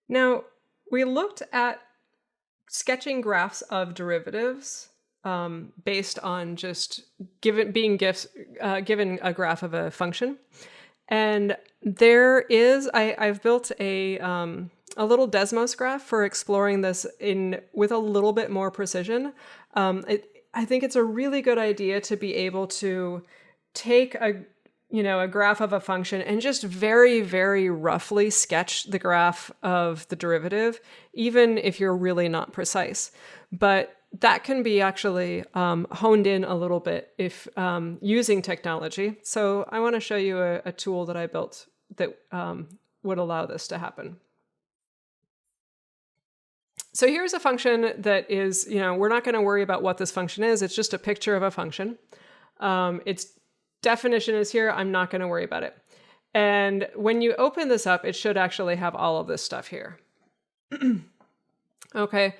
Now, we looked at sketching graphs of derivatives based on just given a graph of a function. And there is, I've built a little Desmos graph for exploring this with a little bit more precision. I think it's a really good idea to be able to take a graph of a function and just very, very roughly sketch the graph of the derivative, even if you're really not precise. But that can be actually honed in a little bit if using technology. So I want to show you a tool that I built that would allow this to happen. So here's a function that is, we're not going to worry about what this function is. It's just a picture of a function. Its definition is here. I'm not going to worry about it. And when you open this up, it should actually have all of this stuff here. Okay.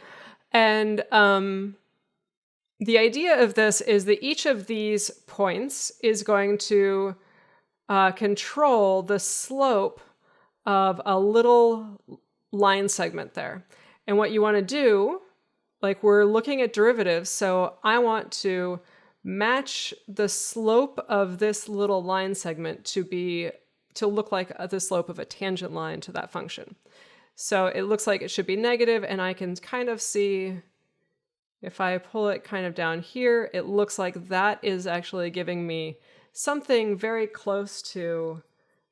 And the idea of this is that each of these points is going to control the slope of a little line segment there. And what you want to do, like we're looking at derivatives, so I want to match the slope of this little line segment to look like the slope of a tangent line to that function. So it looks like it should be negative, and I can kind of see, if I pull it kind of down here, it looks like that is actually giving me something very close to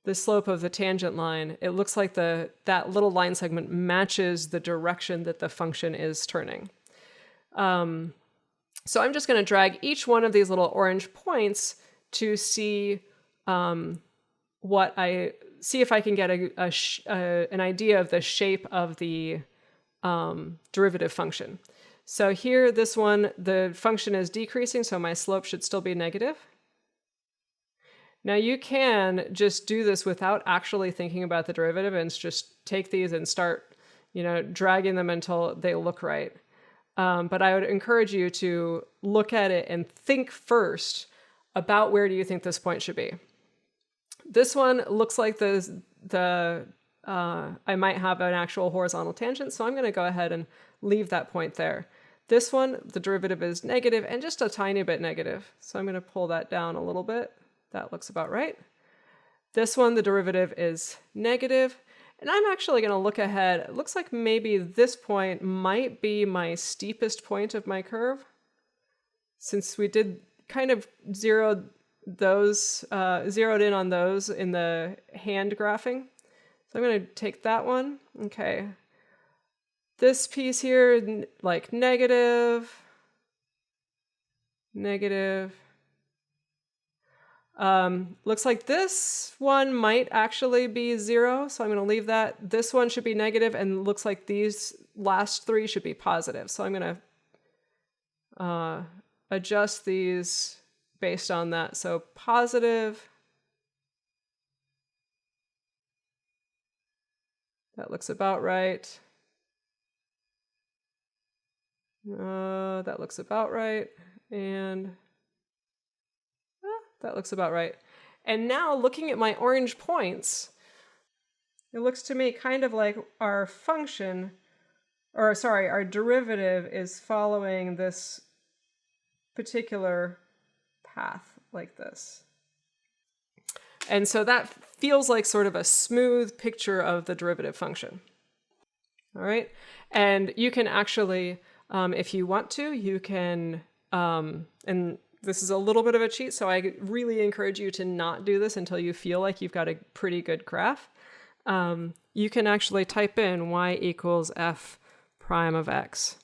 the slope of the tangent line. It looks like that little line segment matches the direction that the function is turning. So I'm just going to drag each one of these little orange points to see if I can get an idea of the shape of the derivative function. So here, this one, the function is decreasing, so my slope should still be negative. Now you can just do this without actually thinking about the derivative and just take these and start, dragging them until they look right. But I would encourage you to look at it and think first about where do you think this point should be. This one looks like I might have an actual horizontal tangent, so I'm going to go ahead and leave that point there. This one, the derivative is negative and just a tiny bit negative. So I'm going to pull that down a little bit. That looks about right. This one, the derivative is negative. And I'm actually going to look ahead. It looks like maybe this point might be my steepest point of my curve, since we did kind of zeroed in on those in the hand graphing. So I'm going to take that one. Okay. This piece here, like negative. Looks like this one might actually be 0, so I'm going to leave that. This one should be negative, and looks like these last three should be positive. So I'm going to adjust these based on that. So positive. That looks about right. That looks about right. And that looks about right. And now looking at my orange points, it looks to me kind of like our derivative is following this particular path like this. And so that feels like sort of a smooth picture of the derivative function. All right. And you can actually, if you want to, you can, and this is a little bit of a cheat, so I really encourage you to not do this until you feel like you've got a pretty good graph. You can actually type in y equals f prime of x.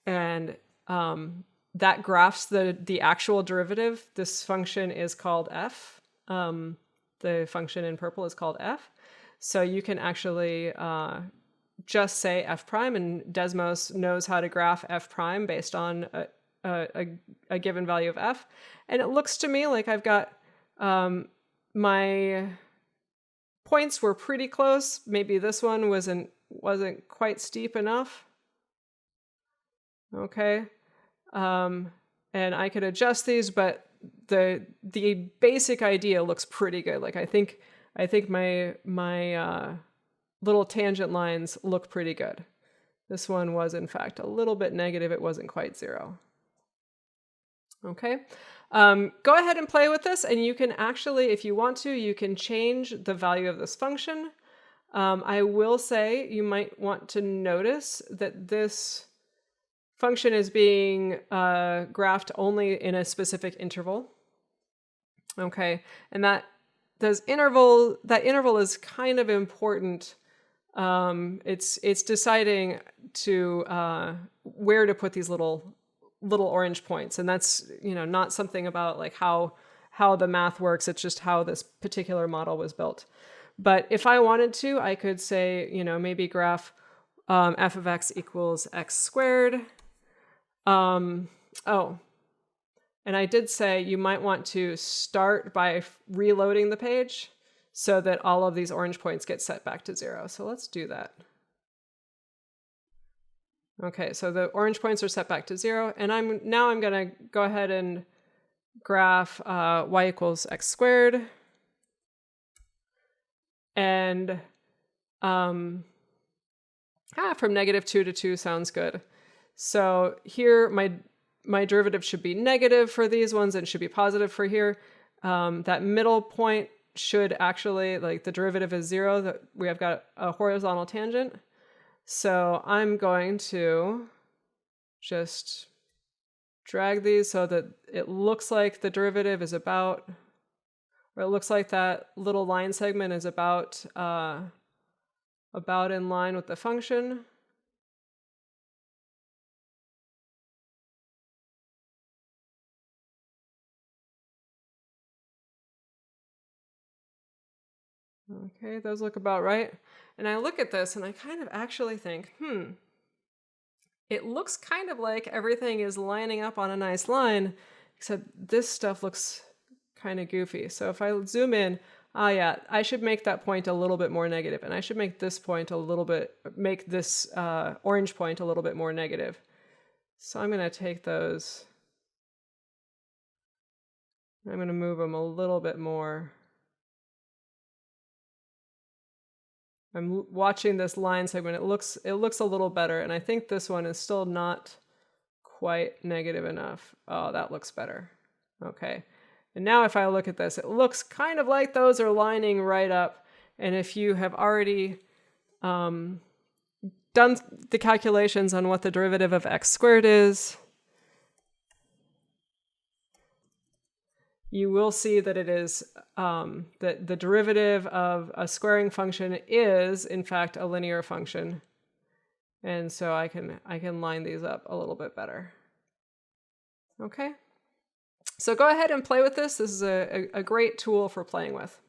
And that graphs the actual derivative. This function is called f. The function in purple is called f. So you can actually just say f prime, and Desmos knows how to graph f prime based on a given value of f. And it looks to me like I've got my points were pretty close. Maybe this one wasn't quite steep enough. Okay. And I could adjust these, but the basic idea looks pretty good. Like I think my little tangent lines look pretty good. This one was, in fact, a little bit negative. It wasn't quite 0. Okay. Go ahead and play with this, and you can actually, if you want to, you can change the value of this function. I will say you might want to notice that this function is being graphed only in a specific interval. Okay, and that interval is kind of important. It's deciding to where to put these little orange points, and that's not something about like how the math works. It's just how this particular model was built. But if I wanted to, I could say maybe graph f of x equals x squared. Oh, and I did say you might want to start by reloading the page so that all of these orange points get set back to 0. So let's do that. Okay, so the orange points are set back to 0, and I'm going to go ahead and graph y equals x squared. And from -2 to 2 sounds good. So here my derivative should be negative for these ones and should be positive for here. That middle point should actually, like the derivative is 0, that we have got a horizontal tangent. So I'm going to just drag these so that it looks like the derivative is about, or it looks like that little line segment is about in line with the function. Okay, those look about right. And I look at this and I kind of actually think, it looks kind of like everything is lining up on a nice line, except this stuff looks kind of goofy. So if I zoom in, yeah, I should make that point a little bit more negative, and I should make this point make this orange point a little bit more negative. So I'm going to take those, I'm going to move them a little bit more. I'm watching this line segment. It looks a little better, and I think this one is still not quite negative enough. Oh, that looks better. Okay. And now if I look at this, it looks kind of like those are lining right up. And if you have already done the calculations on what the derivative of x squared is, you will see that it is that the derivative of a squaring function is, in fact, a linear function. And so I can line these up a little bit better. Okay. So go ahead and play with this. This is a great tool for playing with.